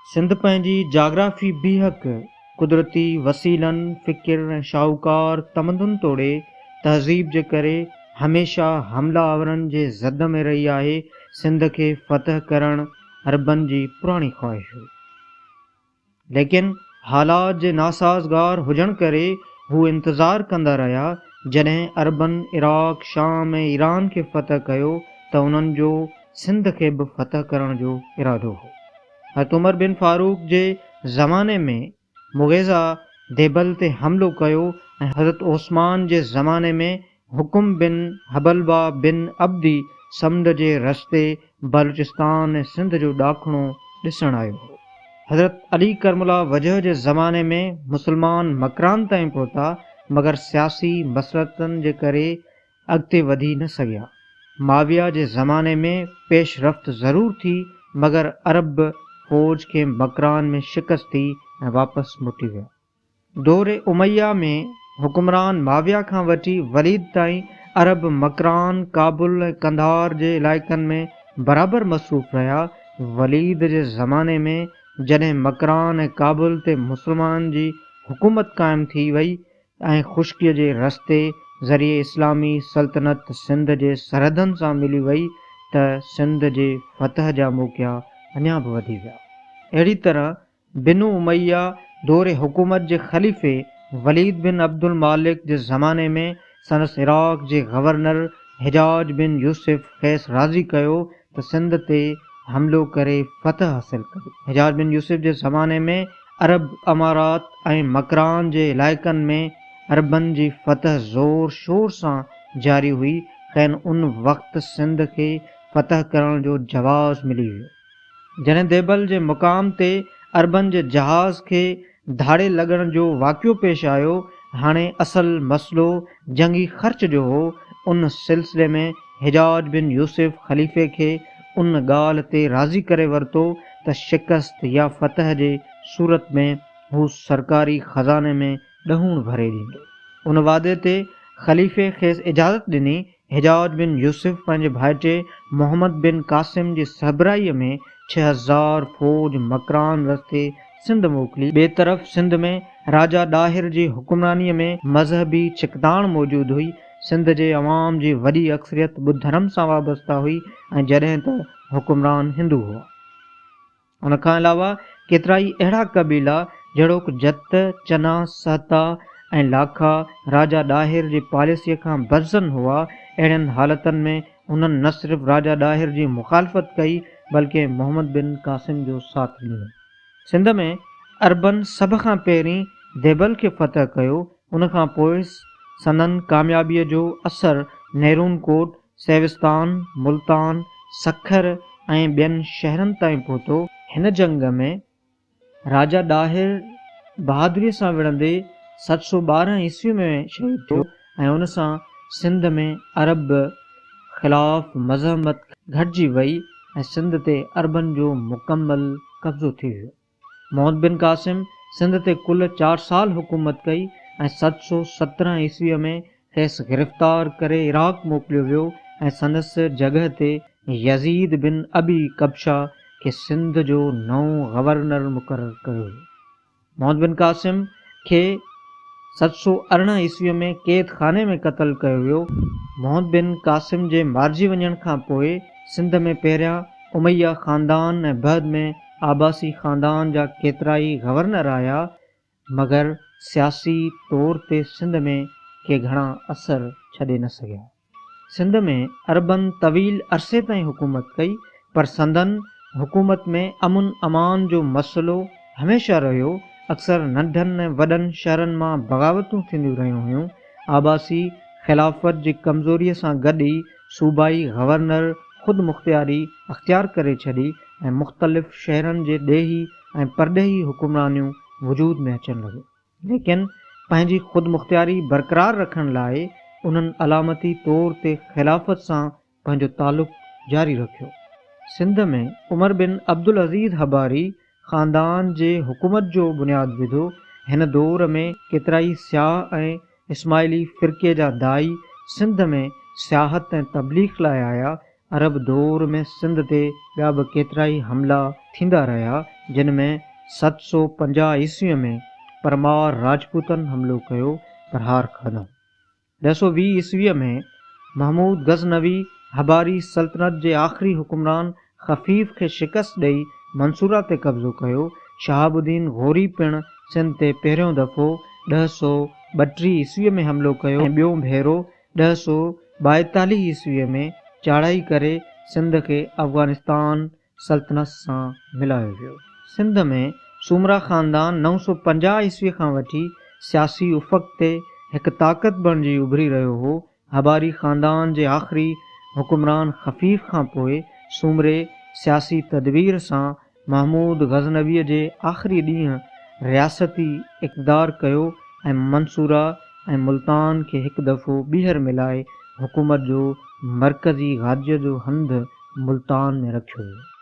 सिंध पंहिंजी जाग्राफी बीहक कुदरती वसीलनि फ़िकिर ऐं शाहूकार तमदुन तोड़े तहज़ीब जे करे हमेशह हमलावरनि जे ज़द में रही आहे। सिंध खे फ़तह करणु अरबनि जी पुराणी ख़्वाहिश हुई, लेकिन हालात जे नासाज़गार हुजण करे हू इंतज़ार कंदा रहिया। जॾहिं अरबनि इराक़, शाम ऐं ईरान खे फ़तह कयो त उन्हनि जो सिंध खे बि फ़तह करण जो इरादो हो। हज़रत उमर बिन फारूक जे ज़माने में मुग़ेज़ा देबल ते हमिलो कयो ऐं हज़रत ओस्मान जे ज़माने में हुकुम बिन हबलबा बिन अब्दी समुंड जे रस्ते बलूचिस्तान ऐं सिंध जो ॾाखणो ॾिसण आयो हो। हज़रत अली करमुल्लाह वजह जे ज़माने में मुसलमान मकरान ताईं पहुता, मगर सियासी मसलतनि जे करे अॻिते वधी न सघिया। माविया जे ज़माने में पेशरफ़्त ज़रूर थी, मगर अरब फ़ौज खे मकरान में शिकस्त थी ऐं वापसि मोटी विया। दौर उमैया में हुकुमरान माविया खां वठी वलीद ताईं अरब मकरान काबुल ऐं कंधार जे इलाइक़नि में बराबरि मसरूफ़ रहिया। वलीद जे ज़माने में जॾहिं मकरान ऐं काबुल ते मुसलमान जी हुकूमत क़ाइमु थी वई ऐं ख़ुश्कीअ जे रस्ते ज़रिए इस्लामी सल्तनत सिंध जे सरहदनि सां मिली वई त सिंध जे फ़तह जा मौक़िया अञा बि वधी विया। अहिड़ी तरह बिनु उमैया दौर हुकूमत जे ख़लीफ़े वलीद बिन अब्दुल मालिक जे ज़माने में संदसि इराक़ जे गवर्नर हिजाज बिन यूसुफ खेस राज़ी कयो त सिंध ते हमिलो करे फ़तह हासिल कई। हिजाज बिन यूसुफ जे ज़माने में अरब अमारात ऐं मकरान जे इलाइक़नि में अरबनि जी फ़तह ज़ोर शोर सां जारी हुई। खैर उन वक़्तु सिंध खे फ़तह करण जो जवाज़ मिली वियो। जॾहिं देबल जे मुक़ाम ते अरबनि जे जहाज़ खे धाड़े लॻण जो वाक़ियो पेश आयो, हाणे असल मसइलो जंगी ख़र्च जो हो। उन सिलसिले में हिजाज बिन यूसुफ ख़लीफ़े खे उन ॻाल्हि ते राज़ी करे वरितो त शिकस्त या फ़तह जे सूरत में हू सरकारी ख़ज़ाने में ॾहूण भरे ॾींदो। उन वादे ते ख़लीफ़े खेसि इजाज़त ॾिनी। हिजाज बिन यूसुफ पंहिंजे भाइटे मोहम्मद बिन कासिम जी सरबराहीअ में 6000 फ़ौज मकरान रस्ते सिंध मोकिली। ॿिए तरफ़ सिंध में राजा ॾाहिर जी हुक्मरानीअ में मज़हबी छिकताण मौजूदु हुई। सिंध जे अवाम जी वॾी अक्सरियत ॿुध धर्म सां वाबस्ता हुई ऐं जॾहिं त हुक्मरान हिंदू हुआ। उन खां अलावा केतिरा ई अहिड़ा क़बीला जहिड़ोक जत, चना, सहता ऐं लाखा राजा ॾाहिर जी पॉलिसीअ खां बरज़न हुआ। अहिड़नि हालतनि में उन्हनि न सिर्फ़ु राजा ॾाहिर जी मुखालफ़त कई, बल्कि मोहम्मद बिन कासिम जो साथ ॾिनो। सिंध में अरबनि सभ खां पहिरीं देबल खे फ़तह कयो। उन खां पोइ संदनि कामयाबीअ जो असरु नेरून कोट, सेविस्तान, मुल्तान, सखर ऐं ॿियनि शहरनि ताईं पहुतो। हिन जंग में राजा ॾाहिर बहादुरीअ सां विढ़ंदे 712 ईस्वी में शहीद थियो ऐं उन सां सिंध में अरब ख़िलाफ़ मज़हमत घटिजी वई ऐं सिंध ते अरबनि जो मुकमल कब्ज़ो थी वियो। मोहम्मद बिन कासिम सिंध ते कुल 4 साल हुकूमत कई ऐं 717 ईस्वीअ में खेसि गिरफ़्तार करे इराक़ मोकिलियो वियो ऐं संदसि जॻह ते यज़ीद बिन अबी कबशा खे सिंध जो नओं गवर्नर मुक़ररु कयो वियो। मोहम्मद बिन कासिम खे 718 ईस्वीअ में कैद खाने में क़तल कयो वियो। मोहम्मद बिन कासिम जे मारिजी वञण खां पोइ सिंध में पहिरियां उमैया ख़ानदान ऐं बाद में आबासी ख़ानदान जा केतिरा ई गवर्नर आया, मगर सियासी तौर ते सिंध में के घणा असर छॾे न सघिया। सिंध में अरबनि तवील अरसे ताईं हुकूमत कई, पर संदन हुकूमत में अमुन अमान जो मसइलो हमेशह रहियो। अक्सर नंढनि ऐं वॾनि शहरनि मां बग़ावतूं थींदियूं रहियूं हुयूं। आबासी ख़िलाफ़त जी कमज़ोरीअ सां गॾु ई सूबाई गवर्नर ख़ुदि मुख़्तियारी अख़्तियार करे छॾी ऐं मुख़्तलिफ़ शहरनि जे ॾेही ऐं परॾेही हुक्मरानियूं वजूद में अचनि लॻियूं। लेकिन पंहिंजी ख़ुदि मुख़्तियारी बरक़रार रखण लाइ उन्हनि अलामती तौर ते ख़िलाफ़त सां पंहिंजो तालुक़ु जारी रखियो। सिंध में उमर बिन अब्दुल अज़ीज़ हबारी ख़ानदान जे हुकूमत जो बुनियादु विधो। हिन दौर में केतिरा ई सियाह ऐं इस्माइली फ़िरक़े जा दाई सिंध में सियाहत ऐं तबलीग लाइ आया। अरब दौर में सिंध ते ॿिया बि केतिरा ई हमला थींदा रहिया। जिन में 750 ईस्वीअ में परमार राजपूतनि हमिलो कयो पर हार खाधऊं। 1020 ईस्वीअ में महमूद गज़नवी हबारी सल्तनत जे आख़िरी हुकुमरान ख़फ़ीफ़ खे शिकस्त ॾेई मंसूरा ते कब्ज़ो कयो। शहाबुद्दीन गौरी पिणु सिंध ते पहिरियों दफ़ो 1032 ईस्वीअ में हमिलो कयो ऐं ॿियों भेरो 1042 ईस्वीअ में चढ़ाई करे सिंध खे अफ़गानिस्तान सल्तनत सां मिलायो वियो। सिंध में सुमरा ख़ानदान 950 ईस्वी खां वठी सियासी उफ़क़ ते हिकु ताक़त बणिजी उभरी रहियो हो। हबारी ख़ानदान जे आख़िरी हुकुमरान ख़फ़ीफ़ खां पोइ सुमरे सियासी तदबीर सां महमूद गज़नवीअ जे आख़िरी ॾींहुं रियासती इक़्तिदार कयो ऐं मंसूरा ऐं मुल्तान खे हिकु दफ़ो ॿीहर मिलाए हुकूमत जो मरकज़ी राज्य जो हंधु मुल्तान में रखियो वियो।